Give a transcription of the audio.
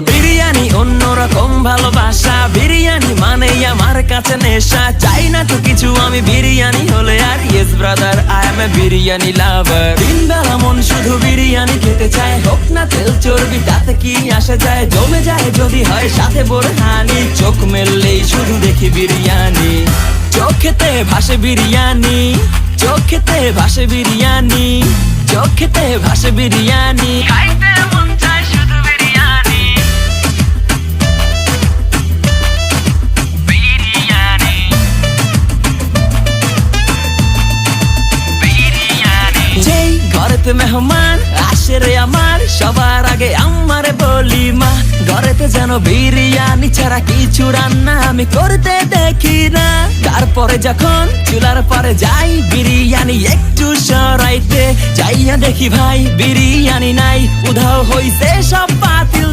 বিরিয়ানি অন্যরকম ভালোবাসা, বিরিয়ানি মানে আমার কাছে নেশা। চাই না তো কিছু আমি বিরিয়ানি হলে আর, yes brother I M A biryani লাভার। দিন বেলা মন শুধু বিরিয়ানি খেতে চায়, হোক না তেল চর্বি তাতে কি আসে যায়। জমে যায় যদি হয় সাথে বোরহানি, চোখ মেললেই শুধু দেখি বিরিয়ানি। চোখেতে ভাসে বিরিয়ানি, চোখেতে ভাসে বিরিয়ানি, চোখেতে ভাসে বিরিয়ানি। খাইতে মন চায় শুধু বিরিয়ানি, বিরিয়ানি, বিরিয়ানি। যেই ঘরেতে মেহমান আসে রে আমার, সবার আগে আমারে বলি মা। ঘরেতে যেন বিরিয়ানি ছাড়া কিছু রান্না আমি করতে দেখি না। তারপরে যখন চুলার পরে যাই বিরিয়ানি একটু সরাইতে, যাইয়া দেখি ভাই বিরিয়ানি নাই, উধাও হইছে সব বাতিল।